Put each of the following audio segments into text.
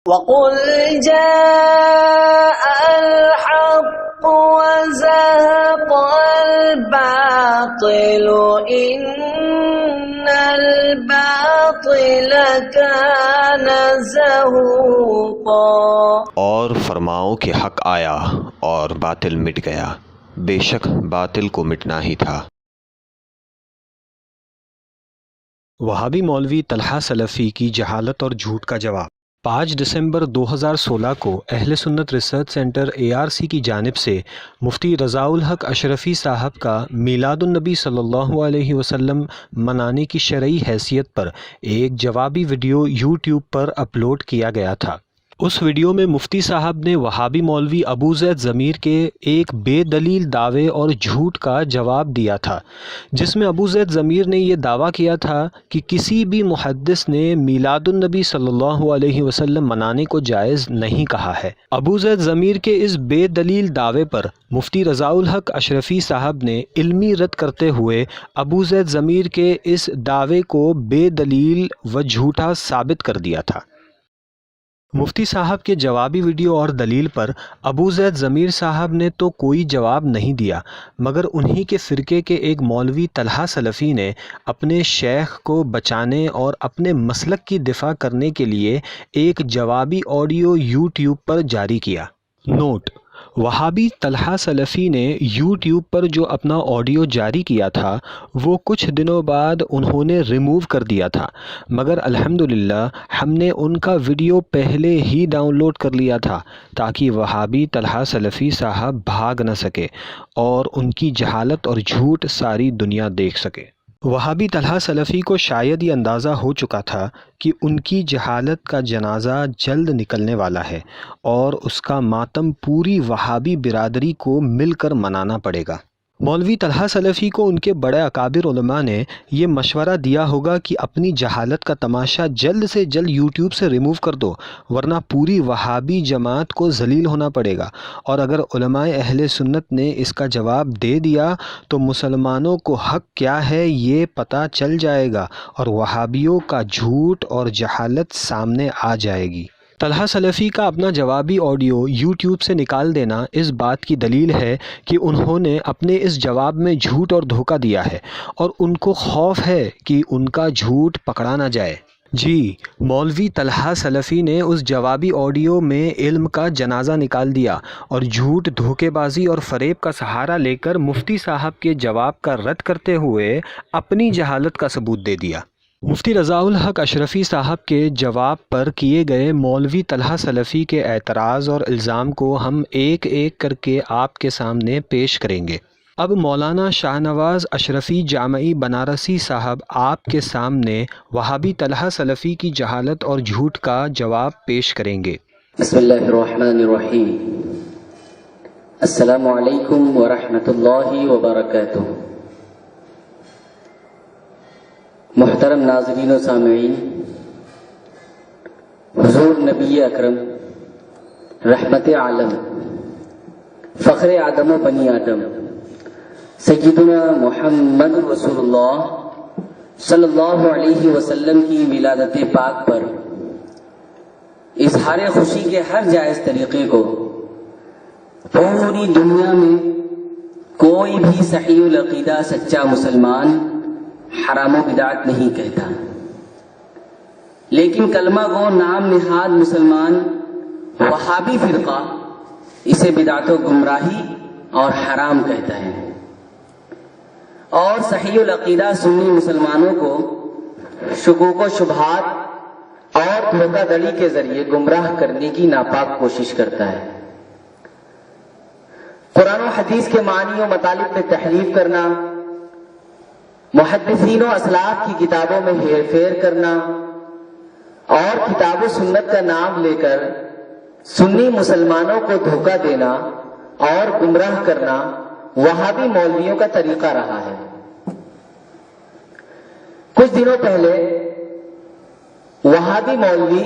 وَقُلْ جَاءَ الْحَقُّ وَزَهَقَ الْبَاطِلُ إِنَّ الْبَاطِلَ كَانَ زَهُوقًا۔ اور فرماؤ کہ حق آیا اور باطل مٹ گیا، بے شک باطل کو مٹنا ہی تھا۔ وہابی مولوی طلحہ سلفی کی جہالت اور جھوٹ کا جواب۔ 5 دسمبر 2016 کو اہل سنت ریسرچ سینٹر ARC کی جانب سے مفتی رضاء الحق اشرفی صاحب کا میلاد النبی صلی اللہ علیہ وسلم منانے کی شرعی حیثیت پر ایک جوابی ویڈیو YouTube پر اپلوڈ کیا گیا تھا۔ اس ویڈیو میں مفتی صاحب نے وہابی مولوی ابو زید ضمیر کے ایک بے دلیل دعوے اور جھوٹ کا جواب دیا تھا، جس میں ابو زید ضمیر نے یہ دعویٰ کیا تھا کہ کسی بھی محدث نے میلاد النبی صلی اللہ علیہ وسلم منانے کو جائز نہیں کہا ہے۔ ابو زید ضمیر کے اس بے دلیل دعوے پر مفتی رضاء الحق اشرفی صاحب نے علمی رد کرتے ہوئے ابو زید ضمیر کے اس دعوے کو بے دلیل و جھوٹا ثابت کر دیا تھا۔ مفتی صاحب کے جوابی ویڈیو اور دلیل پر ابو زید ضمیر صاحب نے تو کوئی جواب نہیں دیا، مگر انہی کے فرقے کے ایک مولوی طلحہ سلفی نے اپنے شیخ کو بچانے اور اپنے مسلک کی دفاع کرنے کے لیے ایک جوابی آڈیو YouTube پر جاری کیا۔ نوٹ: وہابی طلحہ سلفی نے YouTube پر جو اپنا آڈیو جاری کیا تھا وہ کچھ دنوں بعد انہوں نے ریموو کر دیا تھا، مگر الحمدللہ ہم نے ان کا ویڈیو پہلے ہی ڈاؤن لوڈ کر لیا تھا تاکہ وہابی طلحہ سلفی صاحب بھاگ نہ سکے اور ان کی جہالت اور جھوٹ ساری دنیا دیکھ سکے۔ وہابی طلحہ سلفی کو شاید یہ اندازہ ہو چکا تھا کہ ان کی جہالت کا جنازہ جلد نکلنے والا ہے اور اس کا ماتم پوری وہابی برادری کو مل کر منانا پڑے گا۔ مولوی طلحہ سلفی کو ان کے بڑے اکابر علماء نے یہ مشورہ دیا ہوگا کہ اپنی جہالت کا تماشا جلد سے جلد YouTube سے ریموو کر دو، ورنہ پوری وہابی جماعت کو ذلیل ہونا پڑے گا، اور اگر علماء اہل سنت نے اس کا جواب دے دیا تو مسلمانوں کو حق کیا ہے یہ پتہ چل جائے گا اور وہابیوں کا جھوٹ اور جہالت سامنے آ جائے گی۔ طلحہ سلفی کا اپنا جوابی آڈیو YouTube سے نکال دینا اس بات کی دلیل ہے کہ انہوں نے اپنے اس جواب میں جھوٹ اور دھوکہ دیا ہے اور ان کو خوف ہے کہ ان کا جھوٹ پکڑا نہ جائے۔ جی، مولوی طلحہ سلفی نے اس جوابی آڈیو میں علم کا جنازہ نکال دیا اور جھوٹ، دھوکے بازی اور فریب کا سہارا لے کر مفتی صاحب کے جواب کا رد کرتے ہوئے اپنی جہالت کا ثبوت دے دیا۔ مفتی رضاء الحق اشرفی صاحب کے جواب پر کیے گئے مولوی طلحہ سلفی کے اعتراض اور الزام کو ہم ایک ایک کر کے آپ کے سامنے پیش کریں گے۔ اب مولانا شاہ نواز اشرفی جامعی بنارسی صاحب آپ کے سامنے وہابی طلحہ سلفی کی جہالت اور جھوٹ کا جواب پیش کریں گے۔ بسم اللہ الرحمن الرحیم۔ السلام علیکم ورحمۃ اللہ وبرکاتہ۔ محترم ناظرین و سامعین، حضور نبی اکرم رحمت عالم فخر آدم و بنی آدم سیدنا محمد رسول اللہ صلی اللہ علیہ وسلم کی ولادت پاک پر اظہار خوشی کے ہر جائز طریقے کو پوری دنیا میں کوئی بھی صحیح العقیدہ سچا مسلمان حرام و بدعت نہیں کہتا، لیکن کلمہ گو نام نہاد مسلمان وہابی فرقہ اسے بدعت و گمراہی اور حرام کہتا ہے، اور صحیح العقیدہ سنی مسلمانوں کو شکوک و شبہات اور دھوکہ دڑی کے ذریعے گمراہ کرنے کی ناپاک کوشش کرتا ہے۔ قرآن و حدیث کے معنی و مطالب میں تحریف کرنا، محدثین و اسلاف کی کتابوں میں ہیر پھیر کرنا اور کتاب و سنت کا نام لے کر سنی مسلمانوں کو دھوکہ دینا اور گمراہ کرنا وہابی مولویوں کا طریقہ رہا ہے۔ کچھ دنوں پہلے وہابی مولوی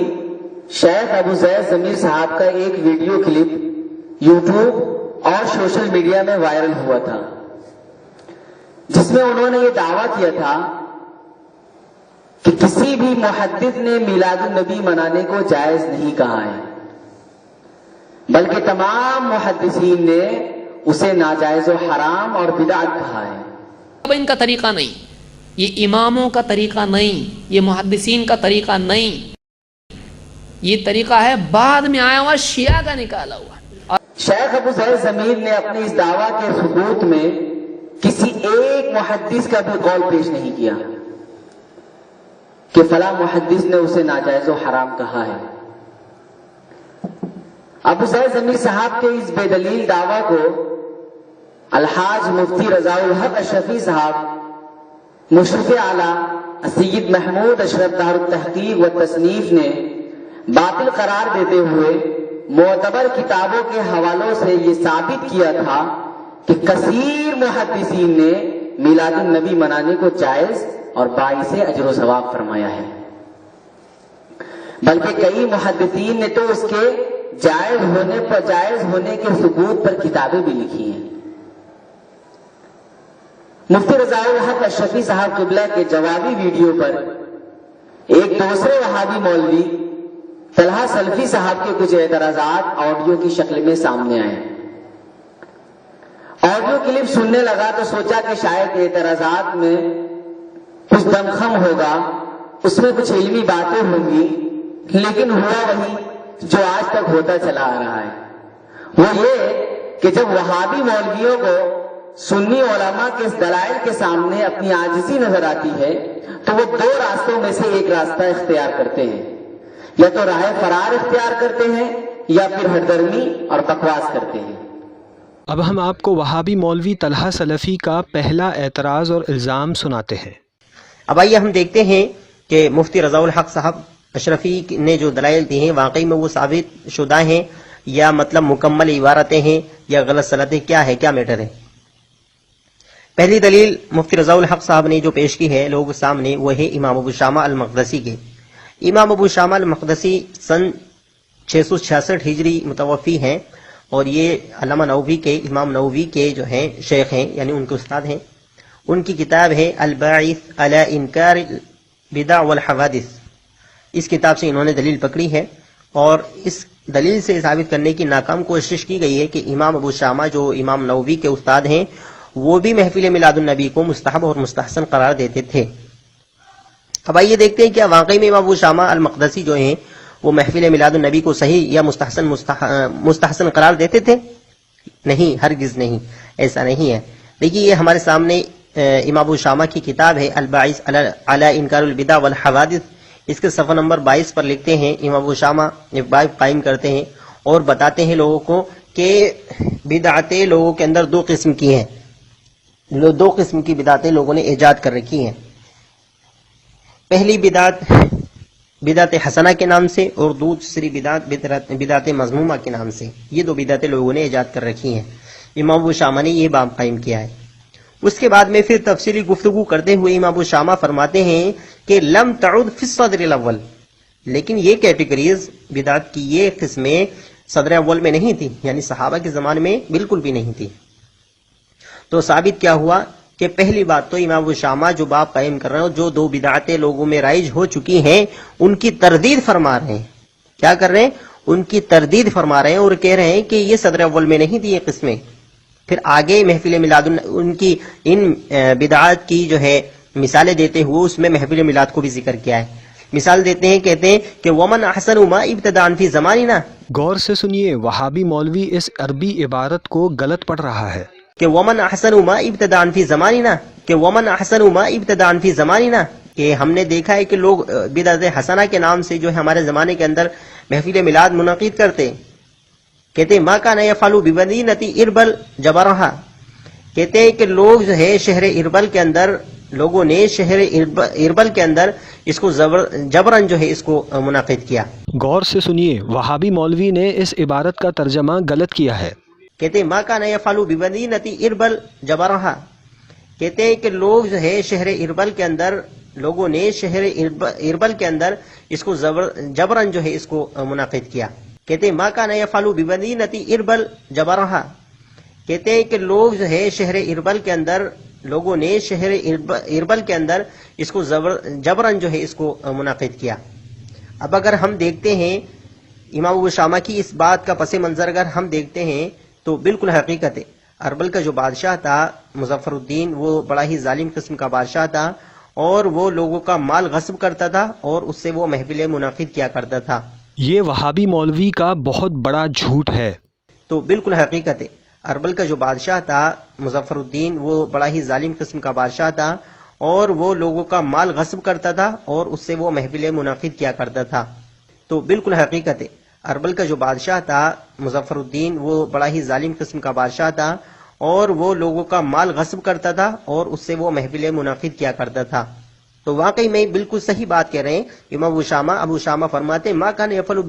شیخ ابو زید ضمیر صاحب کا ایک ویڈیو کلپ YouTube اور سوشل میڈیا میں وائرل ہوا تھا، جس میں انہوں نے یہ دعویٰ کیا تھا کہ کسی بھی محدث نے میلاد النبی منانے کو جائز نہیں کہا ہے، بلکہ تمام محدثین نے اسے ناجائز و حرام اور بدعت کہا ہے۔ اب ان کا طریقہ نہیں، یہ اماموں کا طریقہ نہیں، یہ محدثین کا طریقہ نہیں، یہ طریقہ ہے بعد میں آیا ہوا شیعہ کا نکالا ہوا۔ شیخ ابو زید ضمیر نے اپنے اس دعویٰ کے ثبوت میں کسی ایک محدث کا بھی قول پیش نہیں کیا کہ فلاں محدث نے اسے ناجائز و حرام کہا ہے۔ ابو زید ضمیر صاحب کے اس بے دلیل دعویٰ کو الحاج مفتی رضا الحق اشرفی صاحب مشرف اعلیٰ سید محمود اشرف دار التحقیق و تصنیف نے باطل قرار دیتے ہوئے معتبر کتابوں کے حوالوں سے یہ ثابت کیا تھا کہ کثیر محدثین نے میلاد النبی منانے کو جائز اور باعث اجر و ثواب فرمایا ہے، بلکہ کئی محدثین نے تو اس کے جائز ہونے کے ثبوت پر کتابیں بھی لکھی ہیں۔ مفتی رضا الحق اشرفی صاحب قبلہ کے جوابی ویڈیو پر ایک دوسرے وہابی مولوی طلحہ سلفی صاحب کے کچھ اعتراضات آڈیو کی شکل میں سامنے آئے۔ آڈیو کلپ سننے لگا تو سوچا کہ شاید اعتراضات میں کچھ دمخم ہوگا، اس میں کچھ علمی باتیں ہوں گی، لیکن ہوا وہی جو آج تک ہوتا چلا آ رہا ہے، وہ یہ کہ جب وہابی مولویوں کو سنی علماء کے دلائل کے سامنے اپنی عاجزی نظر آتی ہے تو وہ دو راستوں میں سے ایک راستہ اختیار کرتے ہیں، یا تو راہ فرار اختیار کرتے ہیں یا پھر ہردرمی اور بکواس کرتے ہیں۔ اب ہم آپ کو وہابی مولوی طلحہ سلفی کا پہلا اعتراض اور الزام سناتے ہیں۔ اب آئیے ہم دیکھتے ہیں کہ مفتی رضا الحق صاحب اشرفی نے جو دلائل دی ہیں واقعی میں وہ ثابت شدہ ہیں یا مطلب مکمل عبارتیں ہیں یا غلط صنعتیں، کیا ہے، کیا میٹر ہے؟ پہلی دلیل مفتی رضا الحق صاحب نے جو پیش کی ہے لوگوں کے سامنے وہ ہے امام ابو شامہ المقدسی کے۔ امام ابو شامہ المقدسی سن 666 ہجری متوفی ہیں اور یہ علامہ نووی کے، امام نووی کے جو ہیں شیخ ہیں، یعنی ان کے استاد ہیں۔ ان کی کتاب ہے الباعث علی انکار البدع والحوادث، اس کتاب سے انہوں نے دلیل پکڑی ہے اور اس دلیل سے ثابت کرنے کی ناکام کوشش کی گئی ہے کہ امام ابو شامہ جو امام نووی کے استاد ہیں وہ بھی محفل میلاد النبی کو مستحب اور مستحسن قرار دیتے تھے۔ اب آئیے دیکھتے ہیں کیا واقعی میں امام ابو شامہ المقدسی جو ہیں وہ محفل میلاد النبی کو صحیح یا مستحسن قرار دیتے تھے؟ نہیں، ہرگز نہیں، ایسا نہیں ہے۔ دیکھیے یہ ہمارے سامنے امام ابو شامہ کی کتاب ہے الباعث علی انکار البدع والحوادث، اس کے صفحہ نمبر 22 پر لکھتے ہیں امام ابو شامہ ایک باب قائم کرتے ہیں اور بتاتے ہیں لوگوں کو کہ بدعتیں لوگوں کے اندر دو قسم کی ہیں، دو قسم کی بدعتیں لوگوں نے ایجاد کر رکھی ہیں۔ پہلی بدعت حسنہ کے نام سے اور دوسری بدعت مذمومہ کے نام سے، یہ دو بدعتیں لوگوں نے ایجاد کر رکھی ہیں۔ امام ابو شامہ نے یہ باب قائم کیا ہے۔ اس کے بعد میں پھر تفصیلی گفتگو کرتے ہوئے امام ابو شامہ فرماتے ہیں کہ لم تعد فی الصدر الاول، لیکن یہ کیٹیگریز بدعت کی یہ قسمیں صدر اول میں نہیں تھی، یعنی صحابہ کے زمانے میں بالکل بھی نہیں تھی۔ تو ثابت کیا ہوا کہ پہلی بات تو امام ابو شامہ جو باب قائم کر رہے ہیں، جو دو بدعتیں لوگوں میں رائج ہو چکی ہیں ان کی تردید فرما رہے ہیں۔ کیا کر رہے ہیں؟ ان کی تردید فرما رہے ہیں اور کہہ رہے ہیں کہ یہ صدر اول میں نہیں تھی یہ قسمیں۔ پھر آگے محفل میلاد ان کی ان بدعات کی جو ہے مثالیں دیتے ہوئے اس میں محفل میلاد کو بھی ذکر کیا ہے۔ مثال دیتے ہیں، کہتے ہیں کہ ومن احسن ما ابتداء فی زماننا، غور سے سنیے، وہابی مولوی اس عربی عبارت کو غلط پڑھ رہا ہے کہ ومن احسن ما ابتداء فی زماننا، کہ ومن احسن ما ابتداء فی زماننا، کہ ہم نے دیکھا ہے کہ لوگ بدعت حسنہ کے نام سے جو ہے ہمارے زمانے کے اندر محفل میلاد منعقد کرتے ہیں۔ کہتے ہیں ما کان یفعل بمدینۃ اربل جبرھا، کہتے ہیں کہ لوگ جو ہے شہر اربل کے اندر، لوگوں نے شہر اربل کے اندر اس کو جبرن جو ہے اس کو منعقد کیا۔ غور سے سنیے، وہابی مولوی نے اس عبارت کا ترجمہ غلط کیا ہے۔ کہتے ہیں ما کان یفعل بمدینۃ اربل جبرھا، کہتے ہیں کہ لوگ جو ہے شہر اربل کے اندر، لوگوں نے شہر اربل کے اندر اس کو جبرن جو ہے اس کو منعقد کیا۔ کہتے ہیں ما کان یفعل بمدینۃ اربل جبرھا، کہتے ہیں کہ لوگ جو ہے شہر اربل کے اندر، لوگوں نے شہر اربل کے اندر اس کو جبرن جو ہے اس کو منعقد کیا. اب اگر ہم دیکھتے ہیں امام ابو شامہ کی اس بات کا پس منظر اگر ہم دیکھتے ہیں تو بالکل حقیقت ہے. اربل کا جو بادشاہ تھا مظفر الدین، وہ بڑا ہی ظالم قسم کا بادشاہ تھا اور وہ لوگوں کا مال غصب کرتا تھا اور اس سے وہ محفلیں منعقد کیا کرتا تھا. یہ وہابی مولوی کا بہت بڑا جھوٹ ہے. تو بالکل حقیقت ہے. اربل کا جو بادشاہ تھا مظفر الدین، وہ بڑا ہی ظالم قسم کا بادشاہ تھا اور وہ لوگوں کا مال غصب کرتا تھا اور اس سے وہ محفلیں منعقد کیا کرتا تھا. تو بالکل حقیقت ہے. اربل کا جو بادشاہ تھا مظفر الدین، وہ بڑا ہی ظالم قسم کا بادشاہ تھا اور وہ لوگوں کا مال غصب کرتا تھا اور اس سے وہ محفلیں منعقد کیا کرتا تھا. تو واقعی میں بالکل صحیح بات کہہ رہے ہیں امام ابو شامہ فرماتے ہیں ما کان یفعل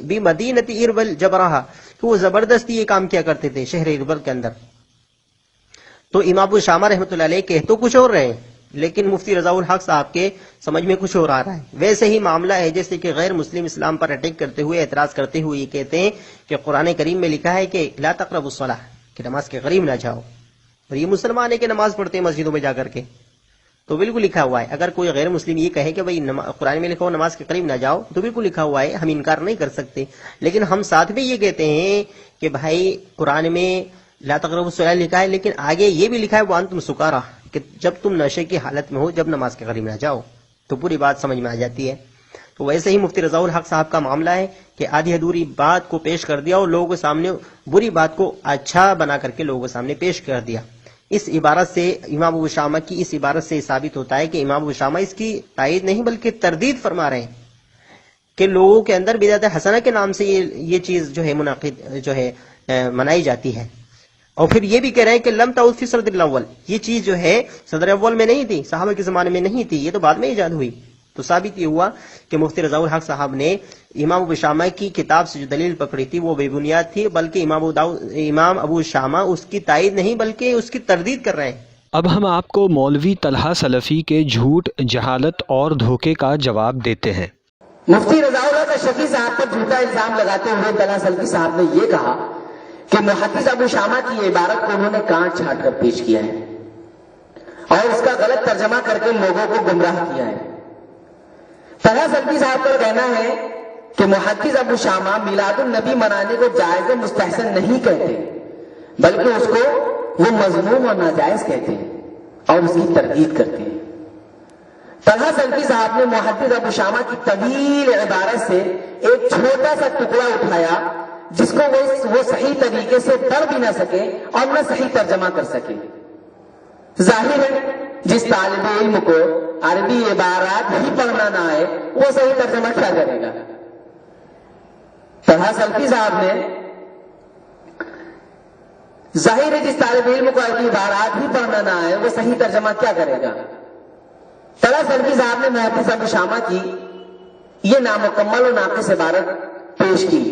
بمدینۃ اربل جبرہا، کہ وہ زبردستی یہ کام کیا کرتے تھے شہر اربل کے اندر. تو امام ابو شامہ رحمۃ اللہ علیہ کہہ تو کچھ اور رہے ہیں لیکن مفتی رضاء الحق صاحب کے سمجھ میں کچھ اور آ رہا ہے. ویسے ہی معاملہ ہے جیسے کہ غیر مسلم اسلام پر اٹیک کرتے ہوئے، اعتراض کرتے ہوئے یہ کہتے ہیں کہ قرآن کریم میں لکھا ہے کہ لا تقربوا الصلاۃ، کہ نماز کے قریب نہ جاؤ، اور یہ مسلمان ہے کہ نماز پڑھتے ہیں مسجدوں میں جا کر کے. تو بالکل لکھا ہوا ہے. اگر کوئی غیر مسلم یہ کہے کہ بھائی قرآن میں لکھا ہو نماز کے قریب نہ جاؤ، تو بالکل لکھا ہوا ہے، ہم انکار نہیں کر سکتے. لیکن ہم ساتھ بھی یہ کہتے ہیں کہ بھائی قرآن میں لا تقربوا الصلاۃ لکھا ہے لیکن آگے یہ بھی لکھا ہے وانتم سکارا، کہ جب تم نشے کی حالت میں ہو جب نماز کے قریب نہ جاؤ. تو پوری بات سمجھ میں آ جاتی ہے. تو ویسے ہی مفتی رضاء الحق صاحب کا معاملہ ہے کہ آدھی ادھوری بات کو پیش کر دیا اور لوگوں کے سامنے بری بات کو اچھا بنا کر کے لوگوں کے سامنے پیش کر دیا. اس عبارت سے امام ابو شامہ کی اس عبارت سے ثابت ہوتا ہے کہ امام ابو شامہ اس کی تائید نہیں بلکہ تردید فرما رہے ہیں کہ لوگوں کے اندر بدعت حسنہ کے نام سے یہ چیز جو ہے منعقد جو ہے منائی جاتی ہے. اور پھر یہ بھی کہہ رہے ہیں کہ لم تعود فی صدر الاول، یہ چیز جو ہے صدر اول میں نہیں تھی، صحابہ کے زمانے میں نہیں تھی، یہ تو بعد میں ایجاد ہوئی. تو ثابت یہ ہوا کہ مفتی رضاء الحق صاحب نے امام ابو شامہ کی کتاب سے جو دلیل پکڑی تھی وہ بے بنیاد تھی، بلکہ امام ابو شامہ اس کی تائید نہیں بلکہ اس کی تردید کر رہے ہیں. اب ہم آپ کو مولوی طلحہ سلفی کے جھوٹ، جہالت اور دھوکے کا جواب دیتے ہیں. مفتی رضاء اللہ شفیع صاحب پر جھوٹا الزام لگاتے ہوئے طلحہ سلفی صاحب نے یہ کہا کہ محدث ابو شامہ کی عبارت کو انہوں نے کاٹ چھانٹ کر پیش کیا ہے اور اس کا غلط ترجمہ کر کے لوگوں کو گمراہ کیا ہے. طلحہ سلفی صاحب کا کہنا ہے کہ محدث ابو شامہ میلاد النبی منانے کو جائز و مستحسن نہیں کہتے بلکہ اس کو وہ مذموم اور ناجائز کہتے ہیں اور اس کی تردید کرتے ہیں. طلحہ سلفی صاحب نے محدث ابو شامہ کی طویل عبارت سے ایک چھوٹا سا ٹکڑا اٹھایا جس کو وہ صحیح طریقے سے پڑھ بھی نہ سکے اور نہ صحیح ترجمہ کر سکے. ظاہر ہے جس طالب علم کو عربی عبارات ہی پڑھنا نہ آئے وہ صحیح ترجمہ کیا کرے گا. طلحہ سلفی صاحب نے ظاہر ہے جس طالب علم کو عربی عبارات ہی پڑھنا نہ آئے وہ صحیح ترجمہ کیا کرے گا. طلحہ سلفی صاحب نے محدث ابو شامہ کی یہ نامکمل و ناقص عبارت پیش کی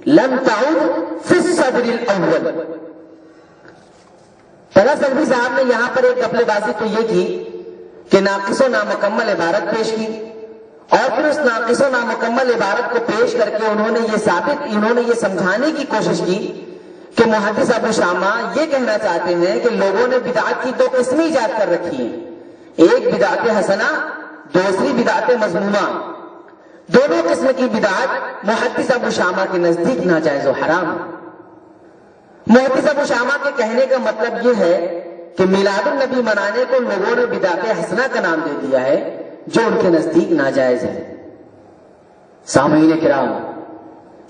لم تعود فی الصدر الاول. طلحہ سلفی صاحب نے یہاں پر ایک غفلت بازی تو یہ کی کہ ناقص و نامکمل عبارت پیش کی اور پھر اس ناقص و نامکمل عبارت کو پیش کر کے انہوں نے یہ سمجھانے کی کوشش کی کہ محدث ابو شامہ یہ کہنا چاہتے ہیں کہ لوگوں نے بدعت کی دو قسمیں ایجاد کر رکھی ہیں، ایک بدعت حسنہ، دوسری بدعت مذمومہ. دونوں قسم کی بدعت محدث ابو شامہ کے نزدیک ناجائز و حرام. محدث ابو شامہ کے کہنے کا مطلب یہ ہے کہ میلاد النبی منانے کو لوگوں نے بدعت حسنہ کا نام دے دیا ہے جو ان کے نزدیک ناجائز ہے. سامعین کرام،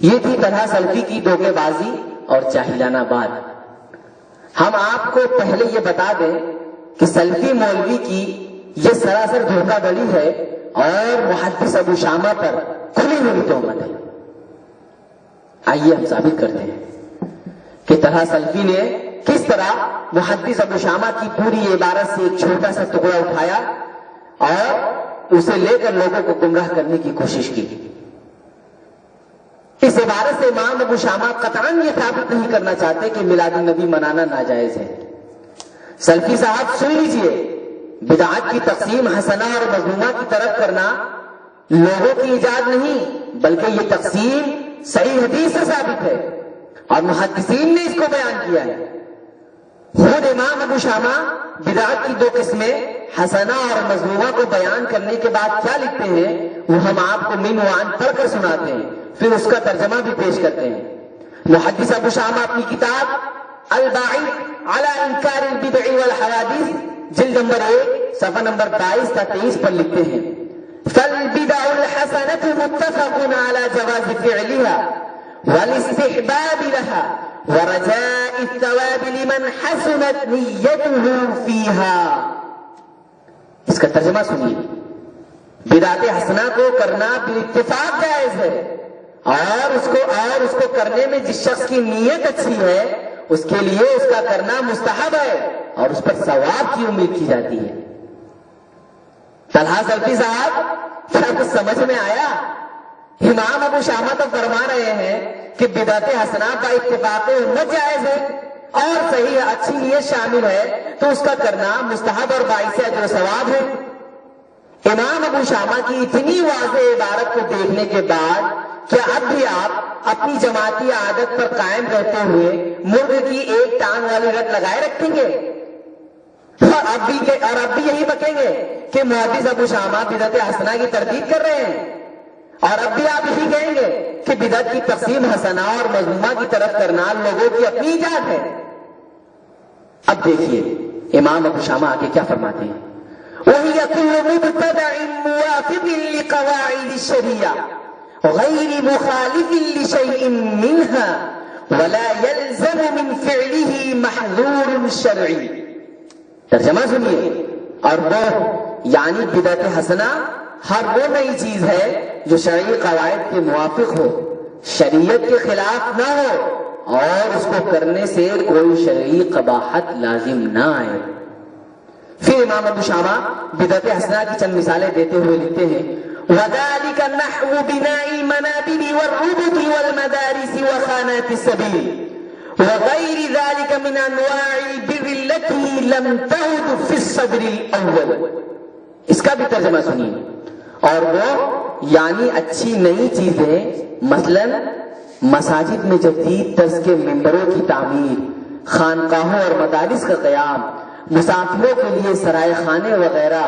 یہ تھی طلحہ سلفی کی دھوکے بازی اور جاہلانہ بات. ہم آپ کو پہلے یہ بتا دیں کہ سلفی مولوی کی یہ سراسر دھوکہ دڑی ہے اور محدث ابو شامہ پر کھلی ہوئی تہمت ہے. آئیے ہم ثابت کرتے ہیں کہ طلحہ سلفی نے کس طرح محدث ابو شامہ کی پوری عبارت سے ایک چھوٹا سا ٹکڑا اٹھایا اور اسے لے کر لوگوں کو گمراہ کرنے کی کوشش کی. اس عبارت سے امام ابو شامہ قطعاً یہ ثابت نہیں کرنا چاہتے کہ میلاد النبی منانا ناجائز ہے. سلفی صاحب سن لیجئے، بدعات کی تقسیم حسنہ اور مذمومہ کی طرف کرنا لوگوں کی ایجاد نہیں بلکہ یہ تقسیم صحیح حدیث سے ثابت ہے اور محدثین نے اس کو بیان کیا ہے. خود امام ابو شامہ بدعت کی دو قسمیں حسنہ اور مذمومہ کو بیان کرنے کے بعد کیا لکھتے ہیں وہ ہم آپ کو من وعن پڑھ کر سناتے ہیں، پھر اس کا ترجمہ بھی پیش کرتے ہیں۔ محدث ابو شامہ اپنی کتاب الباعث علی انکار البدع والحوادث جلد نمبر 1 صفحہ نمبر 22 تا 23 پر لکھتے ہیں فالبدع الحسنة متفق على جواز فعلها والاستحباب لها ورجاء الثواب لمن حسنت نیته فيها۔ اس کا ترجمہ سنیے، بدعت حسنہ کو کرنا بالاتفاق جائز ہے، اور اس کو کرنے میں جس شخص کی نیت اچھی ہے اس کے لیے اس کا کرنا مستحب ہے اور اس پر ثواب کی امید کی جاتی ہے۔ طلحہ سلفی صاحب، کیا کچھ سمجھ میں آیا؟ امام ابو شامہ تو فرما رہے ہیں کہ بدعت حسنہ با اتفاق امت جائز ہے اور صحیح اچھی نیت شامل ہے تو اس کا کرنا مستحب اور باعث اجر و ثواب ہے۔ امام ابو شامہ کی اتنی واضح عبارت کو دیکھنے کے بعد کیا اب بھی آپ اپنی جماعتی عادت پر قائم رہتے ہوئے مرغ کی ایک ٹانگ والی رٹ لگائے رکھیں گے اور اب بھی یہی بکیں گے کہ محدث ابو شامہ بدعت حسنہ کی تردید کر رہے ہیں، اور اب بھی آپ یہی کہیں گے کہ بدعت کی تقسیم حسنہ اور مذمومہ کی طرف کرنا لوگوں کی اپنی ایجاد ہے؟ اب دیکھیے امام ابو شامہ آگے کیا فرماتے ہیں، وَهِيَ كُلُّ مُبْتَدَعٍ مُوَافِقٍ لِقَوَاعِدِ الشَّرِيعَةِ غَيْرِ مُخَالِفٍ لِشَيْءٍ مِّنْهَا وَلَا يَلْزَمُ مِنْ فِعْلِهِ مَحْظُورٌ شَرْعِيٌّ۔ ترجمہ سنیے، اور وہ یعنی بدعت حسنہ ہر وہ نئی چیز ہے جو شرعی قواعد کے موافق ہو، شریعت کے خلاف نہ ہو اور اس کو کرنے سے کوئی شرعی قباحت لازم نہ آئے۔ پھر امام ابو شامہ بدعت حسنہ کی چند مثالیں دیتے ہوئے لکھتے ہیں وَذَلِكَ نَحْوُ بِنَاءِ الْمَنَابِرِ وَالرُّبُطِ وَالْمَدَارِسِ وَخَانَاتِ السَّبِيلِ وَغَيْرِ ذَلِكَ مِنْ أَنْوَاعِ الْبِرِّ الَّتِي لَمْ تَعُدْ فِي الصَّدْرِ الْأَوَّلِ۔ اس کا بھی ترجمہ سنیے، اور وہ یعنی اچھی نئی چیزیں مثلا مساجد میں جدید طرز کے ممبروں کی تعمیر، خانقاہوں اور مدارس کا قیام، مسافروں کے لیے سرائے خانے وغیرہ،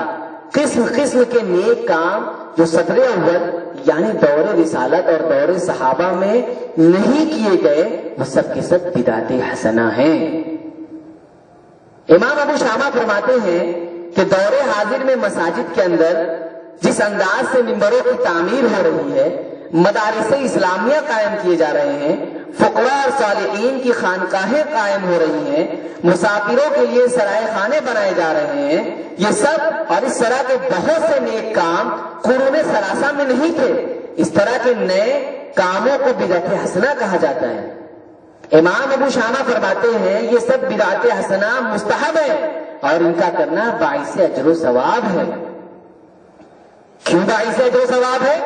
قسم قسم کے نیک کام جو صدر اول یعنی دور رسالت اور دور صحابہ میں نہیں کیے گئے، وہ سب کے سب بدعت حسنہ ہیں۔ امام ابو شامہ فرماتے ہیں کہ دور حاضر میں مساجد کے اندر جس انداز سے ممبروں کی تعمیر ہو رہی ہے، مدارس اسلامیہ قائم کیے جا رہے ہیں، فقراء اور صالحین کی خانقاہیں قائم ہو رہی ہیں، مسافروں کے لیے سرائے خانے بنائے جا رہے ہیں، یہ سب اور اس طرح کے بہت سے نیک کام قرون ثلاثہ میں نہیں تھے۔ اس طرح کے نئے کاموں کو بدعت حسنہ کہا جاتا ہے۔ امام ابو شامہ فرماتے ہیں یہ سب بدعت حسنہ مستحب ہے اور ان کا کرنا باعث اجر و ثواب ہے۔ کیوں باعث اجر و ثواب ہے؟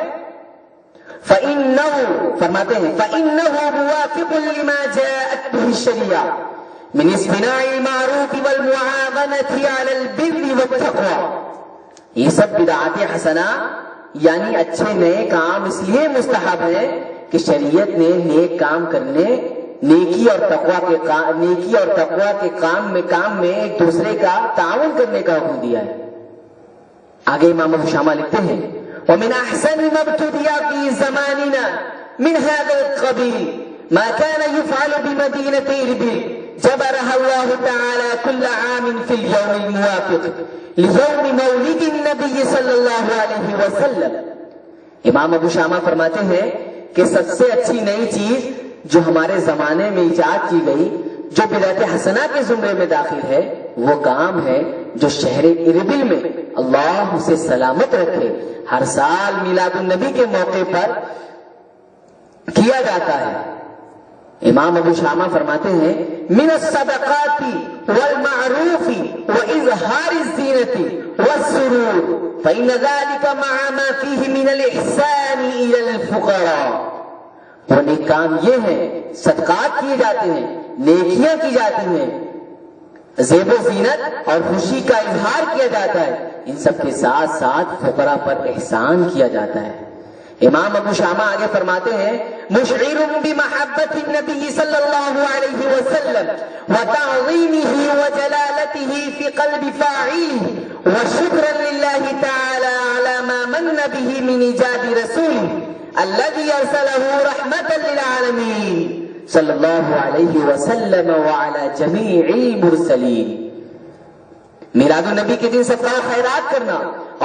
فَإِنَّهُ فرماتے ہیں فَإِنَّهُ مُوَافِقٌ لِمَا جَاءَتْ بِهِ الشَّرِيعَةُ مِنْ اصْطِنَاعِ الْمَعْرُوفِ وَالْمُعَاوَنَةِ عَلَى الْبِرِّ وَالتَّقْوَى۔ یہ سب بدعات حسنہ یعنی اچھے نئے کام اس لیے مستحب ہیں کہ شریعت نے نیک کام کرنے، نیکی اور تقوی کے کام میں ایک دوسرے کا تعاون کرنے کا حکم دیا ہے۔ آگے امام ابو شامہ لکھتے ہیں وَمِنْ أَحْسَنِ مَا ابْتُدِيَ فِي زَمَانِنَا مِنْ هَذَا الْقَبِيلِ مَا كَانَ يُفْعَلُ بِمَدِينَةِ إِرْبِلٍ جَبَرَهَا اللَّهُ تَعَالَى كُلَّ عَامٍ فِي الْيَوْمِ الْمُوَافِقِ لِيَوْمِ مَوْلِدِ النَّبِيِّ صلی اللہ علیہ وسلم۔ امام ابو شامہ فرماتے ہیں کہ سب سے اچھی نئی چیز جو ہمارے زمانے میں ایجاد کی گئی، جو بدعت حسنہ کے زمرے میں داخل ہے، وہ کام ہے جو شہر اربل میں اللہ اسے سلامت رکھے ہر سال میلاد النبی کے موقع پر کیا جاتا ہے۔ امام ابو شامہ فرماتے ہیں من الصدقات والمعروف واظہار الزینة والسرور فإن ذلك مع ما فيه من الإحسان إلى الفقراء۔ وہ نیک کام یہ ہے، صدقات کیے جاتے ہیں، نیکیاں کی جاتی ہیں، زیب و زینت اور خوشی کا اظہار کیا جاتا ہے، ان سب کے ساتھ ساتھ فقراء پر احسان کیا جاتا ہے۔ امام ابو شامہ آگے فرماتے ہیں مشعر بمحبت النبی صلی اللہ علیہ وسلم وتعظیمہ وجلالتہ فی قلب فاعلہ وشکرا للہ تعالی علی ما من بہ من ایجاد رسولہ الذي ارسلہ رحمتا للعالمین صلی اللہ علیہ وسلم وعلی جمیع المرسلین۔ میلاد النبی کے دن صدقہ و خیرات کرنا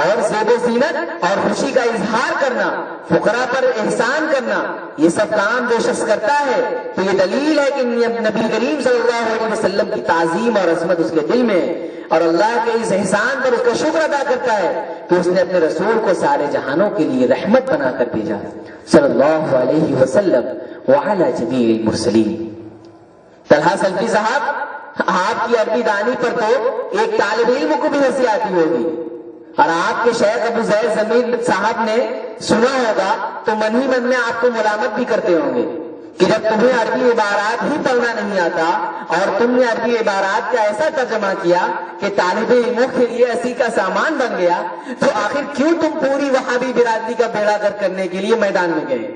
اور زیب و زینت اور خوشی کا اظہار کرنا، فقراء پر احسان کرنا، یہ سب کام جو شخص کرتا ہے تو یہ دلیل ہے کہ نبی کریم صلی اللہ علیہ وسلم کی تعظیم اور عظمت اس کے دل میں ہے، اور اللہ کے اس احسان پر اس کا شکر ادا کرتا ہے کہ اس نے اپنے رسول کو سارے جہانوں کے لیے رحمت بنا کر بھیجا صلی اللہ علیہ وسلم وعلی جمیع المرسلین۔ طلحہ سلفی صاحب، آپ کی عربی دانی پر تو ایک طالب علم کو بھی ہنسی آتی ہوگی، اور آپ کے شیخ ابو زید زمین صاحب نے سنا ہوگا تو من ہی من میں آپ کو ملامت بھی کرتے ہوں گے کہ جب تمہیں عربی عبارات ہی پڑھنا نہیں آتا اور تم نے عربی عبارات کا ایسا ترجمہ کیا کہ طالب علموں کے لیے ہنسی کا سامان بن گیا، تو آخر کیوں تم پوری وہابی برادری کا بیڑا گرک کرنے کے لیے میدان میں گئے؟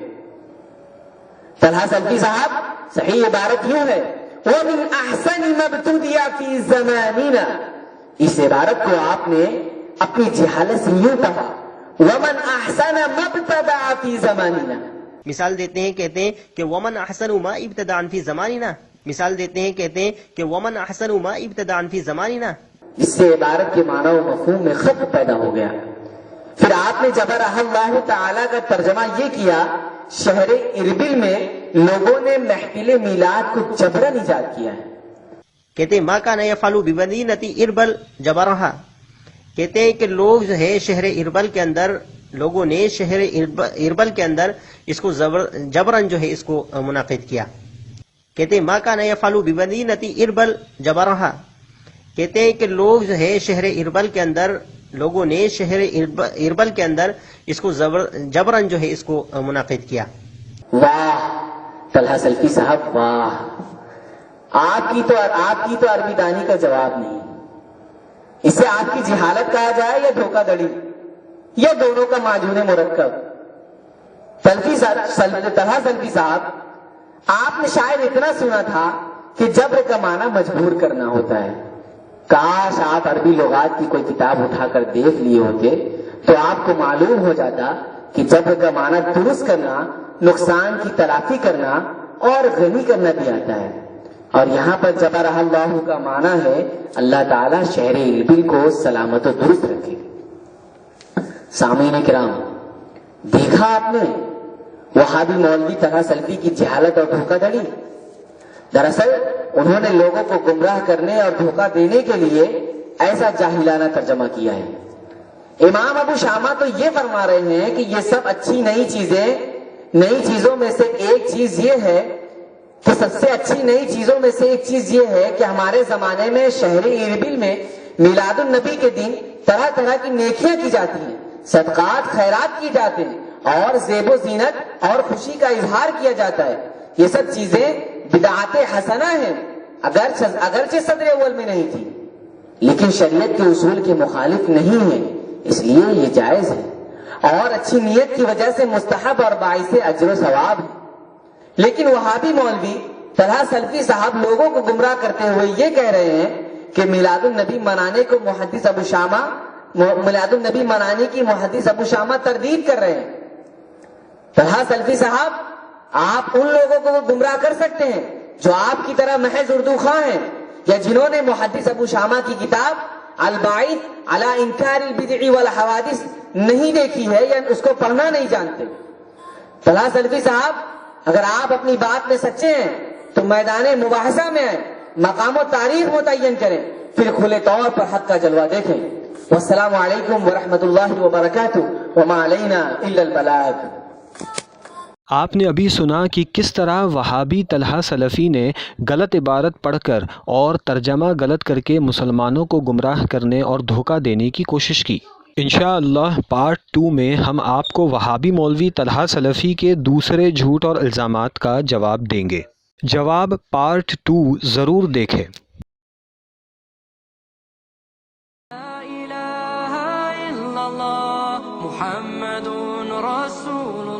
طلحہ سلفی صاحب، صحیح عبارت یوں ہے وَمِنْ أَحْسَنِ مَا ابْتُدِيَ فِي زَمَانِنَا، اس عبارت کو آپ نے اپنی جہالت سے یوں کہا وَمَنْ أَحْسَنَ مَا ابْتَدَعَ فِي زَمَانِنَا، مثال دیتے ہیں، کہتے ہیں کہ ومن احسن ما ابتداء فی زماننا، مثال دیتے ہیں، کہتے ہیں کہ ومن احسن ما ابتداء فی زماننا، اس سے عبارت کے معنی و مفہوم میں خط پیدا ہو گیا۔ پھر آپ نے جبرہ اللہ تعالیٰ کا ترجمہ یہ کیا، شہر اربل میں لوگوں نے محفل میلاد کو جبرن ایجاد کیا ہے۔ کہتے ہیں ما کان یفعل بمدینۃ اربل جبرہا، کہتے ہیں کہ لوگ جو ہے شہر اربل کے اندر، لوگوں نے شہر اربل کے اندر اس کو جبرن جو ہے اس کو منعقد کیا۔ کہتے ہیں ما کان یفعل بمدینۃ اربل جبرہا، کہتے ہیں کہ لوگ جو ہے شہر اربل کے اندر، لوگوں نے شہر اربل کے اندر اس کو جبرن جو ہے اس کو منعقد کیا۔ واہ طلحہ سلفی صاحب، واہ، آپ کی تو عربی دانی کا جواب نہیں، اسے آپ کی جہالت کہا جائے یا دھوکہ دڑی یا دونوں کا معجون مرکب۔ طلحہ سلفی صاحب، آپ نے شاید اتنا سنا تھا کہ جبر کا معنی مجبور کرنا ہوتا ہے۔ کاش آپ عربی لغات کی کوئی کتاب اٹھا کر دیکھ لیے ہوتے تو آپ کو معلوم ہو جاتا کہ جبر کا معنی درست کرنا، نقصان کی تلافی کرنا اور غنی کرنا بھی آتا ہے، اور یہاں پر جبر اللہ کا معنی ہے اللہ تعالیٰ شہر اربل کو سلامت و درست رکھے۔ سامعین کرام، دیکھا آپ نے وہابی مولوی طلحہ سلفی کی جہالت اور دھوکہ دڑی؟ دراصل انہوں نے لوگوں کو گمراہ کرنے اور دھوکہ دینے کے لیے ایسا جاہلانہ ترجمہ کیا ہے۔ امام ابو شامہ تو یہ فرما رہے ہیں کہ یہ سب اچھی نئی چیزوں میں سے ایک چیز یہ ہے کہ سب سے اچھی نئی چیزوں میں سے ایک چیز یہ ہے کہ ہمارے زمانے میں شہر اربل میں میلاد النبی کے دن طرح طرح کی نیکیاں کی جاتی ہیں، صدقات خیرات کی جاتے ہیں اور زیب و زینت اور خوشی کا اظہار کیا جاتا ہے۔ یہ سب چیزیں بدعات حسنہ ہیں، اگرچہ صدر اول میں نہیں تھی، لیکن شریعت کے اصول کے مخالف نہیں ہے، اس لیے یہ جائز ہے اور اچھی نیت کی وجہ سے مستحب اور باعث اجر و ثواب ہے۔ لیکن وہابی مولوی طلحہ سلفی صاحب لوگوں کو گمراہ کرتے ہوئے یہ کہہ رہے ہیں کہ میلاد النبی منانے کو میلاد النبی منانے کی محدث ابو شامہ تردید کر رہے ہیں۔ طلحہ سلفی صاحب، آپ ان لوگوں کو گمراہ کر سکتے ہیں جو آپ کی طرح محض اردو خواہ ہیں یا جنہوں نے محدث ابو شامہ کی کتاب الباعث علی انکار البدع والحوادث نہیں دیکھی ہے یا اس کو پڑھنا نہیں جانتے۔ طلحہ سلفی صاحب، اگر آپ اپنی بات میں سچے ہیں تو میدان مباحثہ میں آئیں، مقام و تاریخ متعین کریں، پھر کھلے طور پر حق کا جلوہ دیکھیں۔ والسلام علیکم ورحمۃ اللہ وبرکاتہ، وما علینا الا البلاغ۔ آپ نے ابھی سنا کہ کس طرح وہابی طلحہ سلفی نے غلط عبارت پڑھ کر اور ترجمہ غلط کر کے مسلمانوں کو گمراہ کرنے اور دھوکہ دینے کی کوشش کی۔ انشاءاللہ پارٹ 2 میں ہم آپ کو وہابی مولوی طلحہ سلفی کے دوسرے جھوٹ اور الزامات کا جواب دیں گے۔ جواب پارٹ 2 ضرور دیکھیں۔ لا إله إلا الله محمد رسول